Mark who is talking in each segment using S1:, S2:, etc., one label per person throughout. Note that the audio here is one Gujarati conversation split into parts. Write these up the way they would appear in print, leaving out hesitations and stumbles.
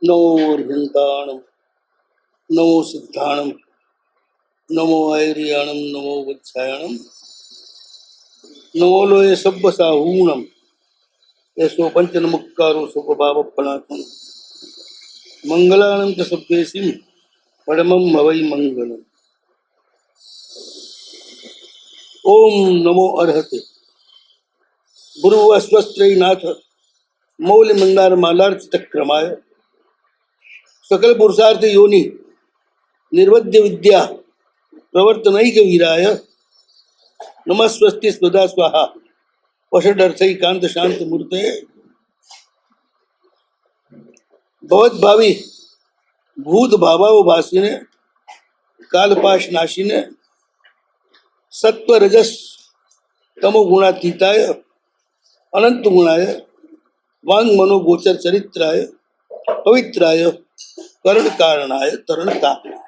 S1: नमो अर्हंताणं नमो सिद्धाणं नमो ऐरियाणं नमो वत्सायणं नमो लोये सब्बसाहूणं यशो पंचनमुक्कारो सुखभावप्रणतं मंगलानं च सब्बेसिं परमं भवै मंगलम्। ओम नमो अर्हते गुरुवस्वस्त्रयनाथ मौल्य मंदार मालार्चित क्रमाय सकल पुरुषार्थ योनि निर्वद्य विद्या प्रवर्तनैक वीराय नमस्वस्ति स्वदा स्वाहा वषडर्थैकांत शांत मूर्ते भवत भावी भूत भावावभासिने कालपाश नाशिने सत्व रजस तमो गुणातीताय अनंत गुणाय वांग मनोगोचर चरित्राय पवित्राय करण कारणाय तरण कारणाय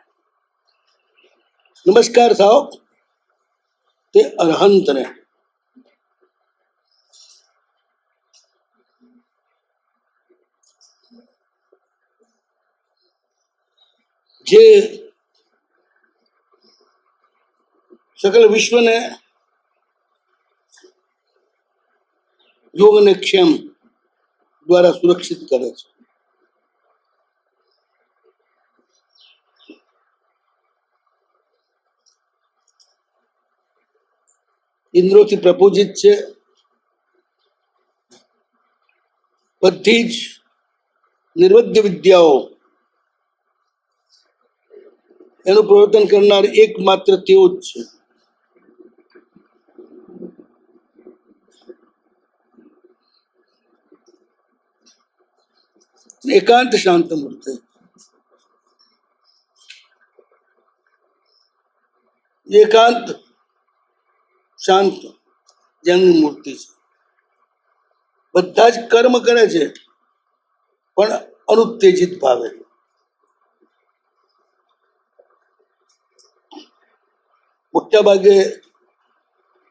S1: नमस्कार साहब ते अरहंत ने जे सकल विश्व ने योग ने क्षेम द्वारा सुरक्षित करे छे। इंद्रो थी प्रपूजित छे बधी ज निर्वद्य विद्याओ एनु प्रवर्तन करनार एकमात्र तेओ ज छे। एकांत शांत मूर्ति एकांत शांत જેની મૂર્તિ છે બધા જ કર્મ કરે છે પણ અનુત્તેજિત ભાવે। મોટા ભાગે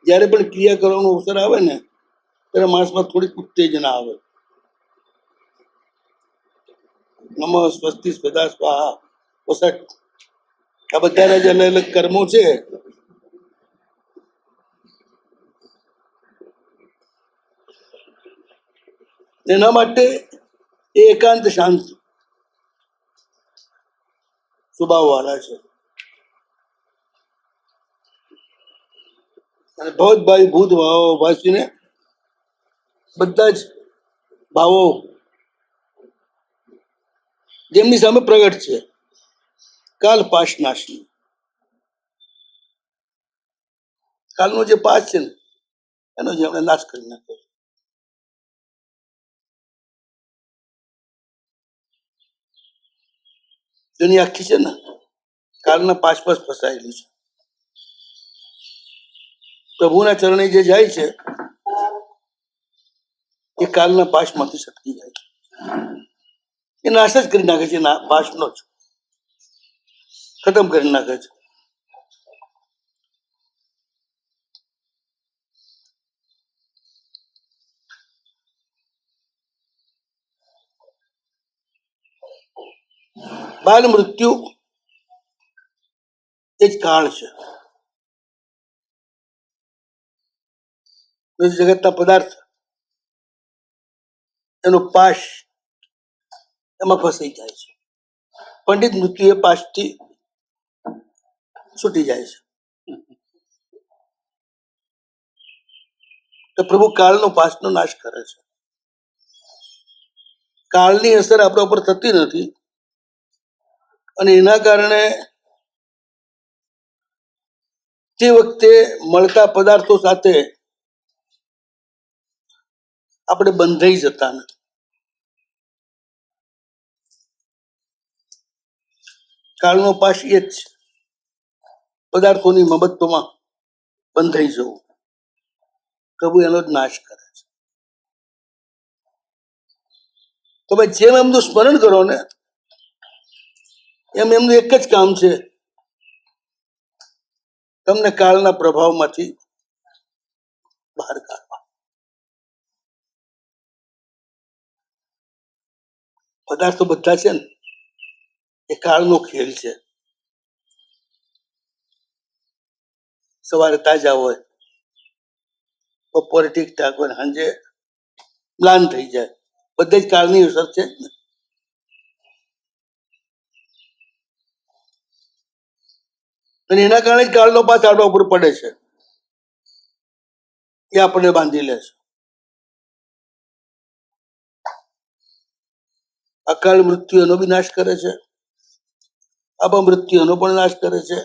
S1: જ્યારે પણ ક્રિયા કરવાનો અવસર આવે ને ત્યારે માણસમાં થોડીક ઉત્તેજના આવે। નમઃ સ્વસ્તિ સ્વદા સ્વાહા વસટ આ બધાના જે અલગ અલગ કર્મો છે એના માટે એ એકાંત શાંત સ્વભાવવાળા છે। અને ભવતભાઈ ભૂત ભાવો ભાસીને બધા જ ભાવો જેમની સામે પ્રગટ છે કાલ પાશ નાશી। કાલનો જે પાસ છે ને એનો જે આપણે નાશ કરી નાખ્યો। દુનિયા આખી છે ને કાલના પાસ પાસ ફસાયેલી છે। પ્રભુના ચરણે જે જાય છે એ કાલના પાશમાંથી છટકી જાય છે। એ નાશ જ કરી નાખે છે પાશનો જ ખતમ કરી નાખે છે। બાલ મૃત્યુ એ જ કાળ છે। જગતના પદાર્થ એનો પાશ એમાં ફસાઈ જાય છે। પંડિત મૃત્યુ એ પાશથી છૂટી જાય છે। તો પ્રભુ કાળનો પાશનો નાશ કરે છે। કાળની અસર આપણા ઉપર થતી નથી અને એના કારણે તે વખતે મળતા પદાર્થો સાથે આપણે બંધાઈ જતા નથી। કાળનો પાશ એ જ છે પદાર્થોની મમત્વમાં બંધાઈ જવું। પ્રભુ એનો જ નાશ કરે છે। તમે જેમ એમનું સ્મરણ કરો ને એમ એમનું એક જ કામ છે તમને કાળના પ્રભાવમાંથી બહાર કાઢવા। પદાર્થો બધા છે ને એ કાળનો ખેલ છે. સવારે તાજા હોય, બપોરે ઠીકઠાક હોય, સાંજે મ્લાન થઈ જાય. બધે જ કાળની અસર છે ને. અને એના કારણે જ કાળનો પાસ આપણા ઉપર પડે છે, એ આપણને બાંધી લે છે. અકાળ મૃત્યુનો બી નાશ કરે છે, અપમૃત્યુનો પણ નાશ કરે છે,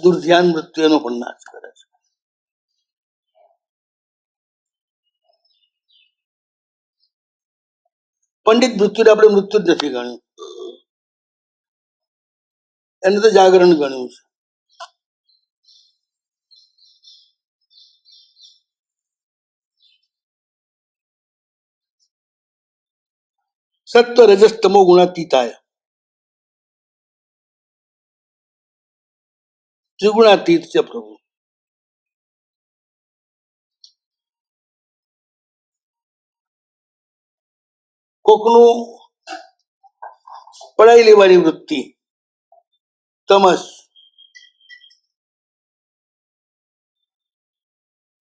S1: દુર્ધ્યાન મૃત્યુનો પણ નાશ કરે છે. પંડિત મૃત્યુને આપણે મૃત્યુ જ નથી ગણ્યું, એને તો જાગરણ ગણ્યું છે. સત્વ રજસ તમો ગુણાતીતાય, ત્રિગુણાતીત છે પ્રભુ. કોકનું પડાઈ લેવાની વૃત્તિ તમસ,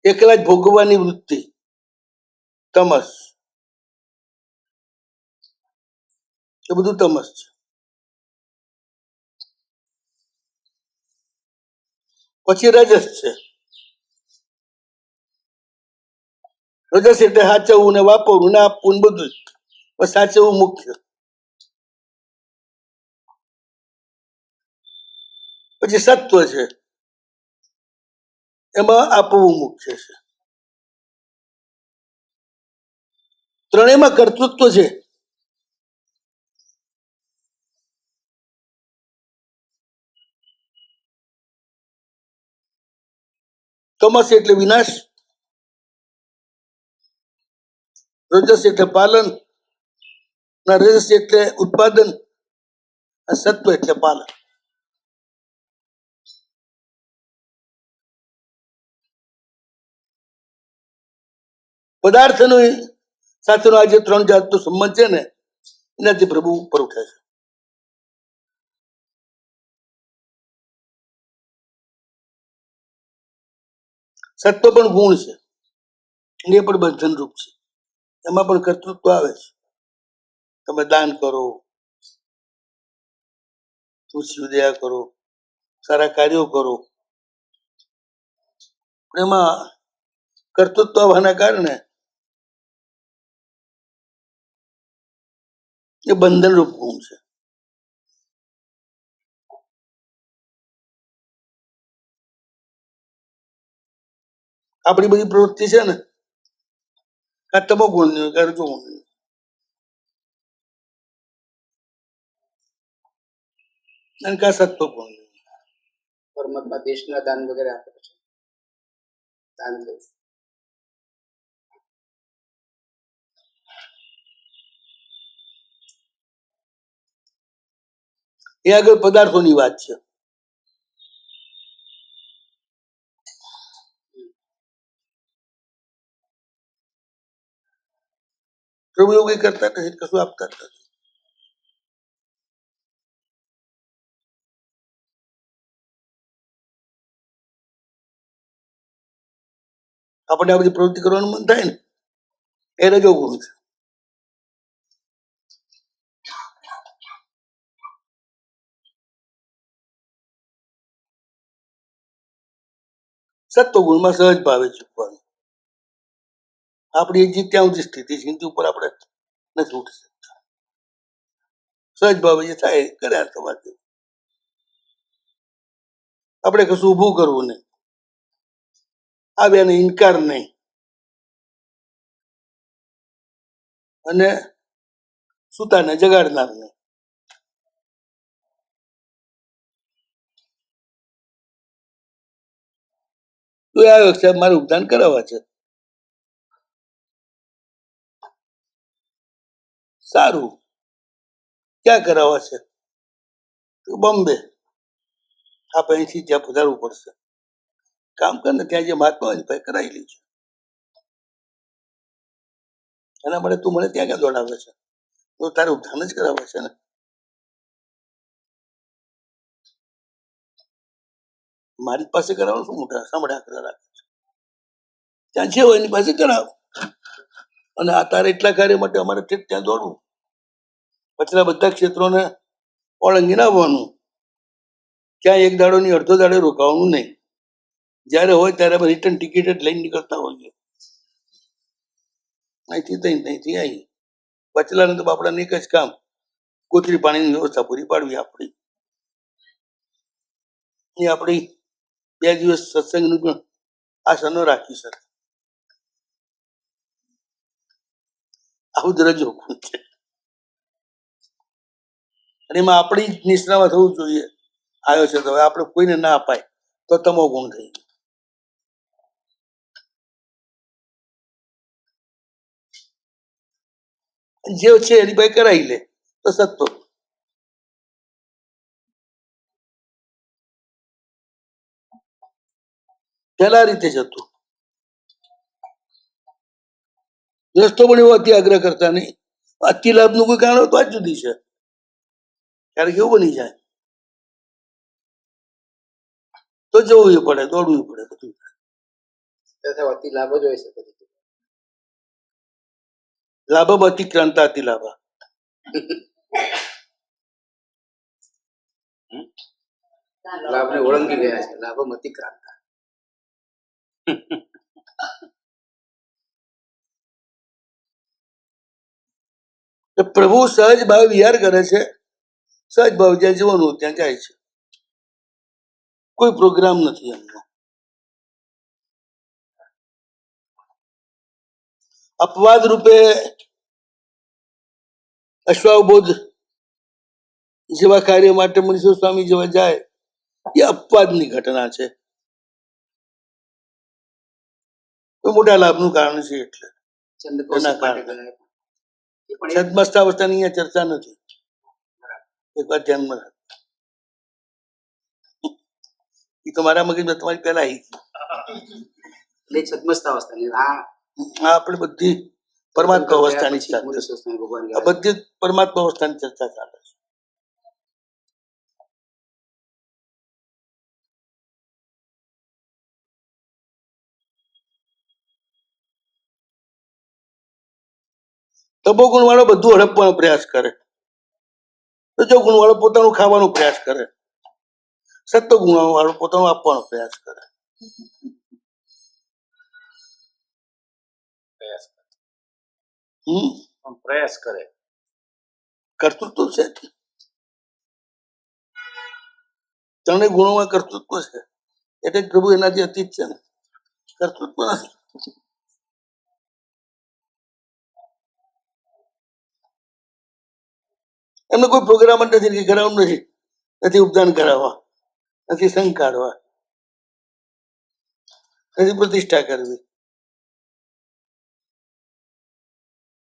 S1: એકલા જ ભોગવવાની વૃત્તિ તમસ, એ બધું તમસ છે. પછી રજસ છે. રજસ એટલે સાચવવું ને વાપરવું ને આપવું ને બધું જ. સાચવવું મુખ્ય. પછી સત્વ છે, એમાં આપવું મુખ્ય છે. ત્રણેયમાં કર્તૃત્વ છે. તમસ એટલે વિનાશ, રજસ એટલે પાલન, રજસ એટલે ઉત્પાદન, સત્વ એટલે પાલન. પદાર્થનો સાથેનો આ જે ત્રણ જાતનો સંબંધ છે ને, એનાથી પ્રભુ ઉપર ઉઠે છે. સત્વ પણ ગુણ છે, એ પણ બંધનરૂપ છે. એમાં પણ કર્તૃત્વ આવે છે. તમે દાન કરો, તુલસી દયા કરો, સારા કાર્યો કરો, એમાં કર્તૃત્વ આવવાના કારણે એ બંધનરૂપ ગુણ છે. આપણી બધી પ્રવૃત્તિ છે ને, આ તમો ગુણની હોય, રજો ગુણની. અને કા સત્વ ગુણની.
S2: પરમાત્મા દેશના દાન વગેરે આપે છે. દાન
S1: એ આગળ પદાર્થોની વાત છે. પ્રભુ એવું કઈ કરતા નથી, કશું આપતા નથી. આપણને આ બધી પ્રવૃત્તિ કરવાનું મન થાય ને, એ રજો ગુણ છે. સત્વ ગુણમાં સહજ ભાવે ચૂકવાનું. આપણી જે ત્યાં સુધી સ્થિતિ છે એની ઉપર આપણે નથી ઉઠી શકતા. સહજ ભાવે જે થાય કર્યા તમારે. આપણે કશું ઊભું કરવું નહીં, આવ્યાને ઇનકાર નહીં, અને સુતાને જગાડનાર નહીં. તો આવ્યો સાહેબ મારે ઉદ્ધાન કરાવવા છે, સારું, ક્યાં કરાવવા છે? બોમ્બે. આપણે અહીંથી ત્યાં પધારવું પડશે. કામ કર ને, ત્યાં જે મહાત્મા હોય ને કરાવી લેજો. એના માટે તું મને ત્યાં ક્યાં દોડાવે છે? તો તારે ઉત્થાન જ કરાવે છે ને. મારી પાસે કરાવવાનું શું મોટા સાંભળ્યા કરા રાખે છે. ત્યાં છે હોય એની પાસે કરાવ. અને આ તારે એટલા કાર્ય માટે અમારે ત્યાં દોડવું. પછીના બધા ક્ષેત્રોને ઓળંગી આવવાનું. ક્યાં એક દાડોની અડધો દાડે રોકાવાનું નહીં. જ્યારે હોય ત્યારે અમે રિટર્ન ટિકિટ જ લઈને નીકળતા હોઈએ. અહીંથી અહીંથી અહીં બચેલાને તો બાપડાને એક જ કામ, કોથળી પાણીની વ્યવસ્થા પૂરી પાડવી આપણી. એ આપણી 2 દિવસ સત્સંગનું પણ આશા ન રાખી શકે. આવું જ રજો છે. અને એમાં આપણી જ નિષ્ણામાં થવું જોઈએ. આવ્યો છે તો હવે આપણે કોઈને ના અપાય તો તમો ગુણ થઈ જે છે એની પાસે કરાવી લે તો સત્તો. પેલા રીતે જ હતું. રસ્તો પણ એવો અતિ આગ્રહ કરતા નહીં. અતિ લાભનું કોઈ કારણ તો આ જ જુદી છે. ક્યારેક એવું બની જાય તો જવું પડે, દોડવું પડે બધું.
S2: અતિ લાભ જ હોય છે બધી.
S1: લાભ અતિક્રાંતા અતિ લાભ.
S2: લાભને ઓળંગી ગયા છે. લાભમ અતિક્રાંતા.
S1: પ્રભુ સહજ ભાવ વિહાર કરે છે. સહજ ભાવ જ્યાં જવાનું ત્યાં જાય છે. કોઈ પ્રોગ્રામ નથી એમનો. અપવાદ રૂપે અશ્વાવબોધ જેવા કાર્ય માટે મનીષો સ્વામી જેવા જાય એ અપવાદની ઘટના છે. કોઈ મોટા લાભનું કારણ છે. એટલે છદ્મસ્તાવસ્થાની અહીંયા ચર્ચા નથી. એક વાત ધ્યાનમાં રાખ. એ તો મારા મગજમાં તમારી પહેલા આવી
S2: એટલે છદ્મસ્તાવસ્થાની આ
S1: આપણે બધી પરમાત્મા અવસ્થાની ચર્ચા, બધી પરમાત્મા અવસ્થાની ચર્ચા ચાલે છે. તમો ગુણ વાળો બધું હડપવાનો પ્રયાસ કરે. રજો ગુણ વાળો પોતાનું ખાવાનો પ્રયાસ કરે. સત્વ ગુણ વાળો પોતાનું આપવાનો પ્રયાસ કરે.
S3: પ્રયાસ કરે.
S1: કર્તૃત્વ છે. ત્રણેય ગુણોમાં કર્તૃત્વ છે. એટલે જ પ્રભુ એનાથી અતીત છે ને. કર્તૃત્વ નથી. એમને કોઈ પ્રોગ્રામ જ નથી. કરાવવું નથી ઉપદાન કરાવવા, નથી સંઘ કાઢવા, નથી પ્રતિષ્ઠા કરવી.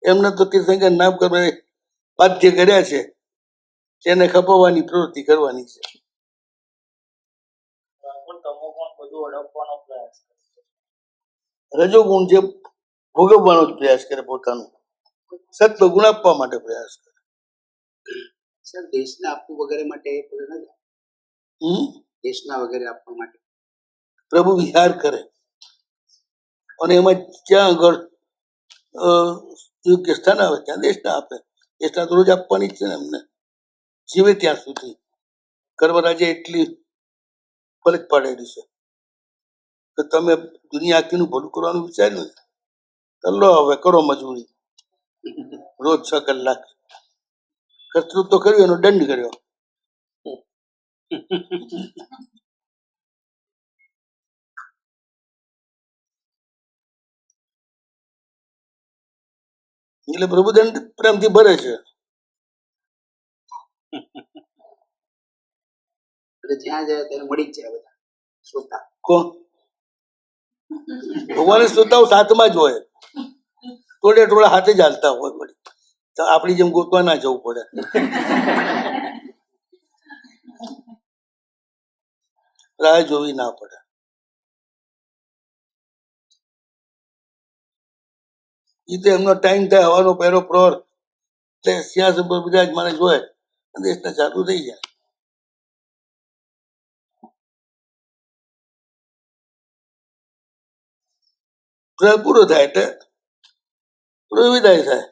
S1: એમને તો તીર્થંકર નામ કરવા બાધ્ય કર્યા છે. તેને ખપાવવાની પ્રવૃત્તિ કરવાની છે. રજો ગુણ જે ભોગવવાનો જ પ્રયાસ કરે, પોતાનું સત્વ ગુણ આપવા માટે પ્રયાસ કરે.
S2: દેશને આપવું વગેરે માટે દેશના વગેરે આપવા માટે
S1: પ્રભુ વિહાર કરે. અને એમાં જ્યાં આગળ યોગ્ય સ્થાન આવે ત્યાં દેશના આપે. દેશના તો રોજ આપવાની જ છે ને એમને, જીવે ત્યાં સુધી. કર્મરાજે એટલી ફરજ પાડેલી છે કે તમે દુનિયા આખીનું ભલું કરવાનું વિચાર્યું ને, લો હવે કરો મજૂરી. રોજ 6 કલાક કર્તૃત્વ કર્યું, એનો દંડ કર્યો. એટલે પ્રભુ દંડ પ્રેમથી ભરે છે.
S2: જ્યાં જાય ત્યારે મળી જ જાય બધા શ્રોતા.
S1: કોણ? ભગવાન શ્રોતાઓ સાથમાં જ હોય. ટોળે હાથે જ હાલતા હોય. વળી તો આપણી જેમ ગોતવા ના જવું પડે. રાહ જોવી ના પડે. એ તો એમનો ટાઈમ થાય, હવાનો પહેરો પ્રહર એટલે સિંહાસન પર બિરાજમાન હોય દેશને ચાલુ થઈ જાય. પૂરો થાય એટલે વિદાય થાય.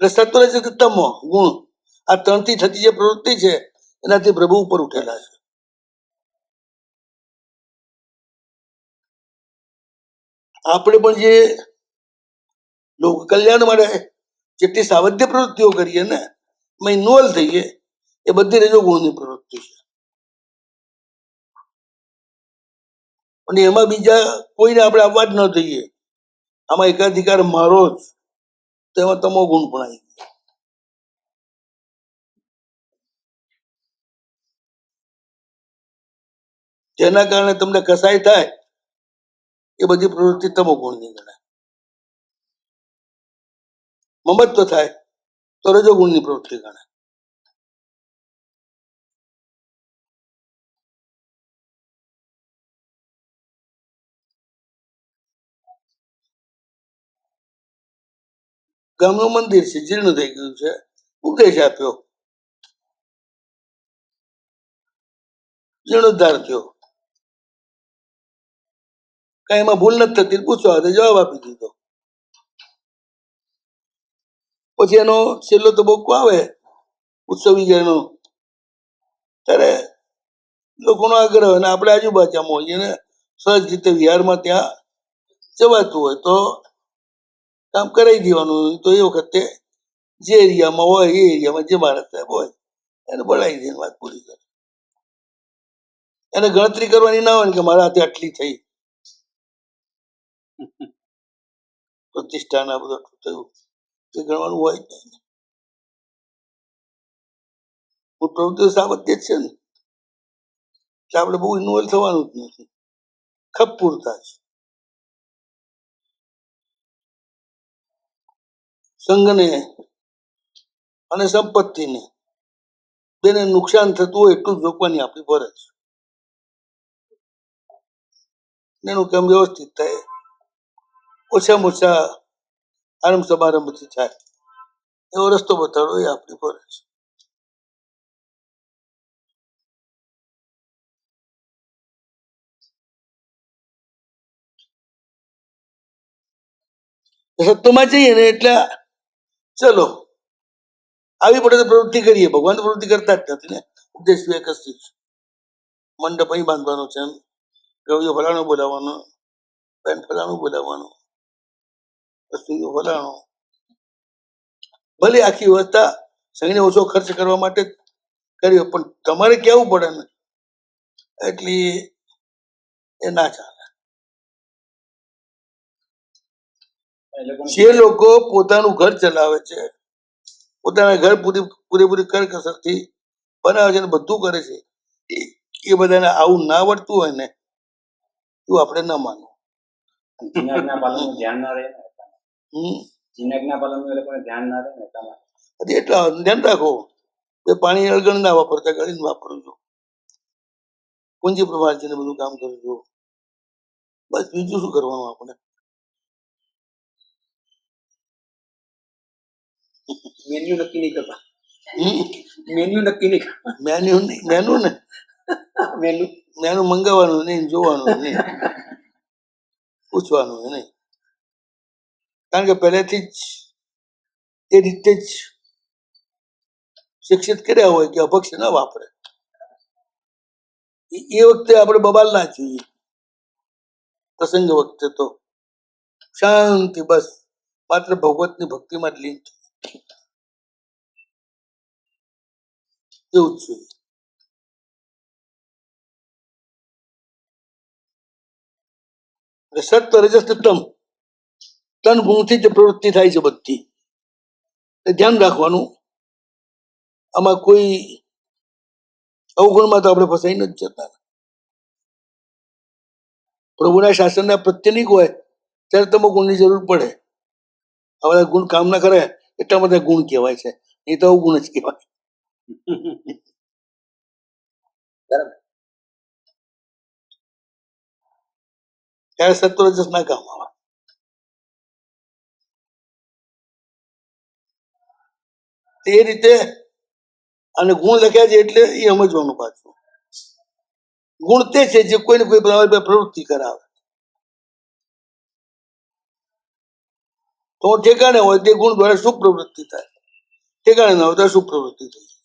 S1: એટલે સત્વરજ તમો ગુણ આ ત્રણથી થતી જે પ્રવૃત્તિ છે એનાથી પ્રભુ ઉપર ઉઠેલા છે. આપણે પણ જે લોક કલ્યાણ માટે જેટલી સાવધ્ય પ્રવૃત્તિઓ કરીએ ને એમાં ઇન્વોલ્વ થઈએ એ બધી રજો ગુણની પ્રવૃત્તિ છે. અને એમાં બીજા કોઈને આપણે આવવા જ ન દઈએ. આમાં એકાધિકાર મારો જ, તો એમાં તમો ગુણ પણ આવી ગયો. જેના કારણે તમને કસાય થાય એ બધી પ્રવૃત્તિ તમો ગુણની ગણાય. મમત્વ થાય તો રજો ગુણની પ્રવૃત્તિ ગણાય. ગામનું મંદિર છે, જીર્ણ થઈ ગયું છે, ઉપદેશ આપ્યો, જીર્ણોદ્ધાર થયો, કઈ એમાં ભૂલ નથી થતી, પૂછવા તો જવાબ આપી દીધો. પછી એનો છેલ્લો તબક્કો આવે ઉત્સવી જેનો, ત્યારે લોકોનો આગ્રહ અને આપણે આજુબાજુમાં હોઈએ ને સહજ રીતે વિહારમાં ત્યાં જવાતું હોય તો કામ કરાવી દેવાનું. તો એ વખતે જે એરિયામાં હોય એ એરિયામાં જે માણસ સાહેબ હોય એને બોલાવી દઈને વાત પૂરી કરે. એને ગણતરી કરવાની ના હોય ને કે મારા હાથે આટલી થઈ પ્રતિષ્ઠા ના બધું થયું એ ગણવાનું હોય જ નહીં. હું પ્રવૃત્તિ સાવધ્ય જ છે ને, એટલે આપણે બહુ ઇન્વોલ્વ થવાનું જ નથી, ખપ પૂરતા જ. સંઘને અને સંપત્તિને બેને નુકસાન થતું હોય એટલું જ રોકવાની આપણી ફરજ. એનું કામ વ્યવસ્થિત થાય, ઓછામાં ઓછા આરંભ સમારંભથી થાય એવો રસ્તો બતાડો એ આપણી ફરજ. સત્વમાં જઈએ ને એટલે ચલો આવી પડે તો પ્રવૃત્તિ કરીએ. ભગવાન પ્રવૃત્તિ કરતા જ નથી ને, ઉપદેશ સિવાય કશું જ. મંડપ અહીં બાંધવાનો છે, ગવ્યો ફલાણું બોલાવવાનો, પેન ફલાણું બોલાવવાનું, વસ્તુ ફલાણો. ભલે આખી વ્યવસ્થા સંઘને ઓછો ખર્ચ કરવા માટે કર્યો, પણ તમારે કેવું પડે ને એટલી એ ના ચાલે. જે લોકો પોતાનું ઘર ચલાવે છે, પોતાના ઘર પૂરેપૂરી કરકસરથી બનાવે છે, બધું કરે છે, એ બધાને આવું ના આવડતું હોય ને એવું આપણે ન માનવું. એટલા ધ્યાન રાખો કે પાણી અળગણ ના વાપરતા, ગળીને વાપરજો, પૂંજી પ્રમાણે બધું કામ કરજો. બસ બીજું શું કરવાનું આપણે.
S2: મેન્યુ નક્કી નહીં કરતા. મેન્યુ નક્કી નહીં કરતા.
S1: મેન્યુ ને મેનુ મંગાવવાનું નહીં, જોવાનું નહીં, પૂછવાનું નહીં. કારણ કે પહેલેથી જ એ રીતે જ શિક્ષિત કર્યા હોય કે અપક્ષ ના વાપરે. એ વખતે આપણે બબાલ ના જોઈએ. પ્રસંગ વખતે તો શાંતિ, બસ માત્ર ભગવતની ભક્તિમાં જ લીન એવું જ જોઈએ. સત્વ રજસ તમ ત્રણ ગુણથી જ પ્રવૃત્તિ થાય છે બધી. ધ્યાન રાખવાનું, આમાં કોઈ અવગુણમાં તો આપણે ફસાઈ નથી જતા. પ્રભુના શાસનના પ્રત્યેનિક હોય ત્યારે તમો ગુણની જરૂર પડે. હવે ગુણ કામ ના કરે એટલા બધા ગુણ કહેવાય છે, એ તો અવગુણ જ કહેવાય. બરાબર. ત્યારે સત્વ રજસ ના કામ આવે. તે રીતે અને ગુણ લખ્યા છે એટલે એ સમજવાનું પાછું. ગુણ તે છે જે કોઈને કોઈ પ્રવૃત્તિ કરાવે. તો ઠેકાણે હોય તે ગુણ દ્વારા શુભ પ્રવૃત્તિ થાય, ઠેકાણે ના હોય તો અશુભ પ્રવૃત્તિ થાય.